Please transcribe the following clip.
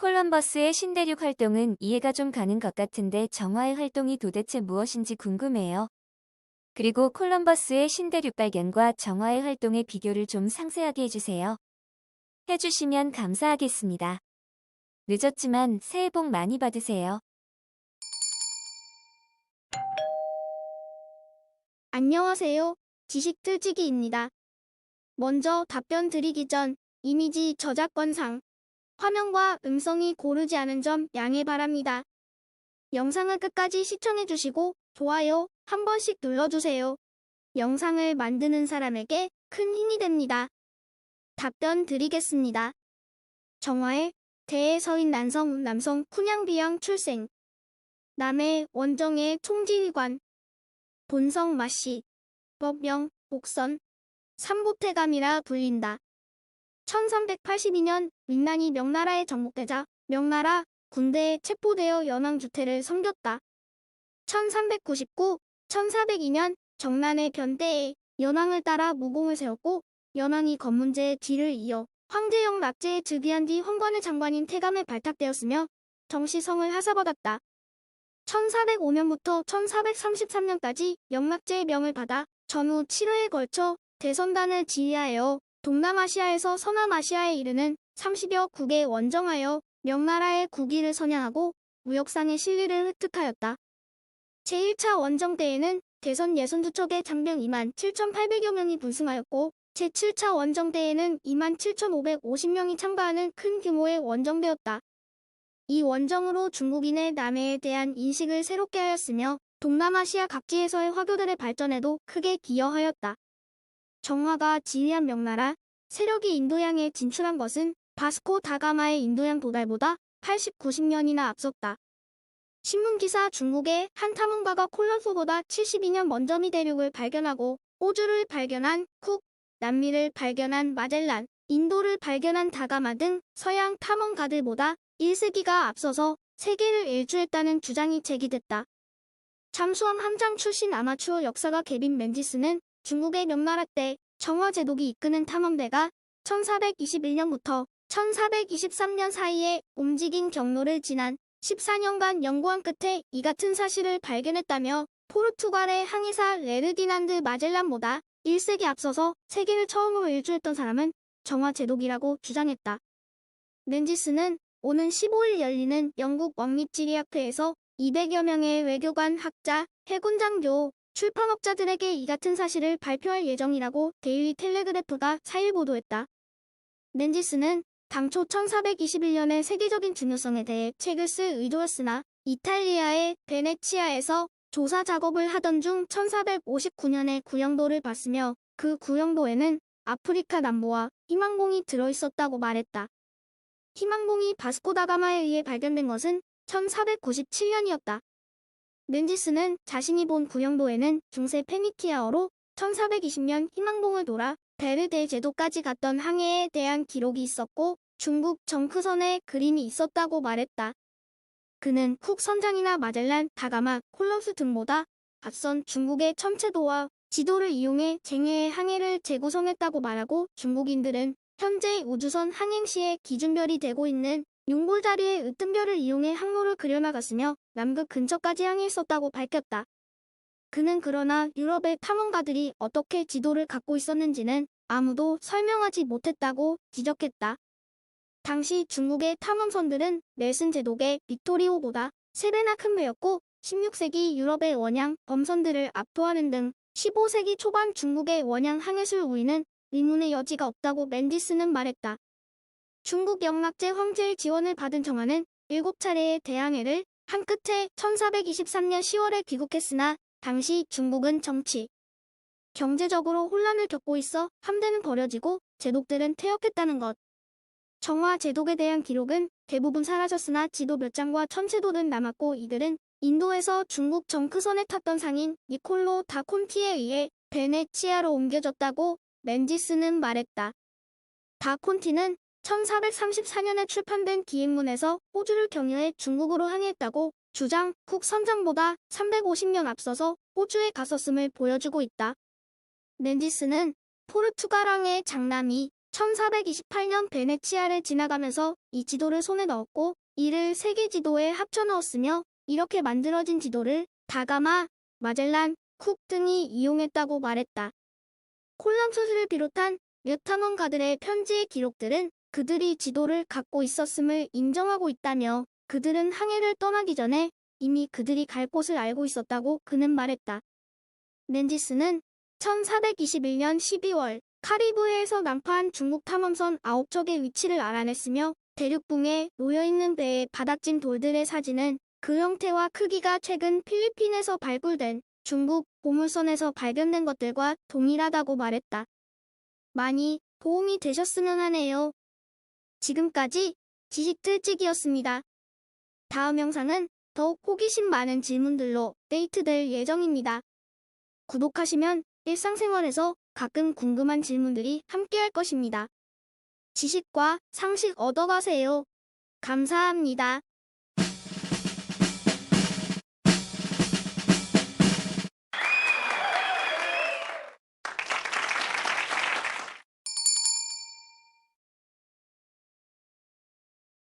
콜럼버스의 신대륙 활동은 이해가 좀 가는 것 같은데 정화의 활동이 도대체 무엇인지 궁금해요. 그리고 콜럼버스의 신대륙 발견과 정화의 활동의 비교를 좀 상세하게 해주세요. 해주시면 감사하겠습니다. 늦었지만 새해 복 많이 받으세요. 안녕하세요. 지식틀지기입니다. 먼저 답변 드리기 전 이미지 저작권상 화면과 음성이 고르지 않은 점 양해 바랍니다. 영상을 끝까지 시청해주시고 좋아요 한 번씩 눌러주세요. 영상을 만드는 사람에게 큰 힘이 됩니다. 답변 드리겠습니다. 정화의 대서인 남성 쿤양비양 출생. 남해 원정의 총지휘관. 본성 마씨. 법명 복선. 삼보태감이라 불린다. 1382년 윈난이 명나라에 정복되자 명나라 군대에 체포되어 연왕주태를 섬겼다. 1399, 1402년 정난의 변대에 연왕을 따라 무공을 세웠고 연왕이 건문제의 뒤를 이어 황제영 낙제에 즉위한 뒤 황관의 장관인 태감에 발탁되었으며 정시성을 하사받았다. 1405년부터 1433년까지 영낙제의 명을 받아 전후 7회에 걸쳐 대선단을 지휘하여 동남아시아에서 서남아시아에 이르는 30여 국에 원정하여 명나라의 국위를 선양하고 무역상의 신리를 획득하였다. 제1차 원정 때에는 대선 예선두척의 장병 2만 7,800여 명이 분승하였고 제7차 원정 때에는 2만 7,550명이 참가하는 큰 규모의 원정되었다. 이 원정으로 중국인의 남해에 대한 인식을 새롭게 하였으며 동남아시아 각지에서의 화교들의 발전에도 크게 기여하였다. 정화가 지휘한 명나라 세력이 인도양에 진출한 것은 바스코 다가마의 인도양 도달보다 80, 90년이나 앞섰다. 신문기사 중국의 한 탐험가가 콜럼버스보다 72년 먼저 미 대륙을 발견하고 호주를 발견한 쿡, 남미를 발견한 마젤란, 인도를 발견한 다가마 등 서양 탐험가들보다 1세기가 앞서서 세계를 일주했다는 주장이 제기됐다. 잠수함 함장 출신 아마추어 역사가 개빈 맨지스는 중국의 명나라 때 정화 제독이 이끄는 탐험대가 1421년부터 1423년 사이에 움직인 경로를 지난 14년간 연구한 끝에 이 같은 사실을 발견했다며 포르투갈의 항해사 레르디난드 마젤란보다 1세기 앞서서 세계를 처음으로 일주했던 사람은 정화 제독이라고 주장했다. 맨지스는 오는 15일 열리는 영국 왕립지리학회에서 200여 명의 외교관, 학자, 해군 장교, 출판업자들에게 이 같은 사실을 발표할 예정이라고 데일리 텔레그래프가 4일 보도했다. 맨지스는 당초 1421년의 세계적인 중요성에 대해 책을 쓸 의도였으나 이탈리아의 베네치아에서 조사 작업을 하던 중 1459년에 구형도를 봤으며 그 구형도에는 아프리카 남부와 희망봉이 들어있었다고 말했다. 희망봉이 바스코 다가마에 의해 발견된 것은 1497년이었다. 맨지스는 자신이 본 구형도에는 중세 페니키아어로 1420년 희망봉을 돌아 베르데 제도까지 갔던 항해에 대한 기록이 있었고 중국 정크선에 그림이 있었다고 말했다. 그는 쿡 선장이나 마젤란, 다가마, 콜럼버스 등보다 앞선 중국의 첨체도와 지도를 이용해 쟁여의 항해를 재구성했다고 말하고 중국인들은 현재 우주선 항행 시에 기준별이 되고 있는 용골자리의 으뜸별을 이용해 항로를 그려나갔으며 남극 근처까지 항해했었다고 밝혔다. 그는 그러나 유럽의 탐험가들이 어떻게 지도를 갖고 있었는지는 아무도 설명하지 못했다고 지적했다. 당시 중국의 탐험선들은 넬슨 제독의 빅토리호보다 3배나 큰 배였고 16세기 유럽의 원양 범선들을 압도하는 등 15세기 초반 중국의 원양 항해술 우위는 의문의 여지가 없다고 맨디스는 말했다. 중국 영락제 황제의 지원을 받은 정화는 7차례의 대항해를 한 끝에 1423년 10월에 귀국했으나 당시 중국은 정치, 경제적으로 혼란을 겪고 있어 함대는 버려지고 제독들은 퇴역했다는 것. 정화 제독에 대한 기록은 대부분 사라졌으나 지도 몇 장과 천체도는 남았고 이들은 인도에서 중국 정크선에 탔던 상인 니콜로 다 콘티에 의해 베네치아로 옮겨졌다고 맨지스는 말했다. 다 콘티는 1434년에 출판된 기행문에서 호주를 경유해 중국으로 항해했다고 주장, 쿡 선장보다 350년 앞서서 호주에 갔었음을 보여주고 있다. 맨지스는 포르투갈항해 장남이 1428년 베네치아를 지나가면서 이 지도를 손에 넣었고 이를 세계 지도에 합쳐 넣었으며 이렇게 만들어진 지도를 다가마, 마젤란, 쿡 등이 이용했다고 말했다. 콜럼버스를 비롯한 몇 탐험가들의 편지의 기록들은 그들이 지도를 갖고 있었음을 인정하고 있다며 그들은 항해를 떠나기 전에 이미 그들이 갈 곳을 알고 있었다고 그는 말했다. 멘지스는 1421년 12월 카리브해에서 난파한 중국 탐험선 9척의 위치를 알아냈으며 대륙붕에 놓여있는 배의 바닥진 돌들의 사진은 그 형태와 크기가 최근 필리핀에서 발굴된 중국 보물선에서 발견된 것들과 동일하다고 말했다. 많이 도움이 되셨으면 하네요. 지금까지 지식틀찌기였습니다. 다음 영상은 더욱 호기심 많은 질문들로 업데이트될 예정입니다. 구독하시면 일상생활에서 가끔 궁금한 질문들이 함께할 것입니다. 지식과 상식 얻어가세요. 감사합니다.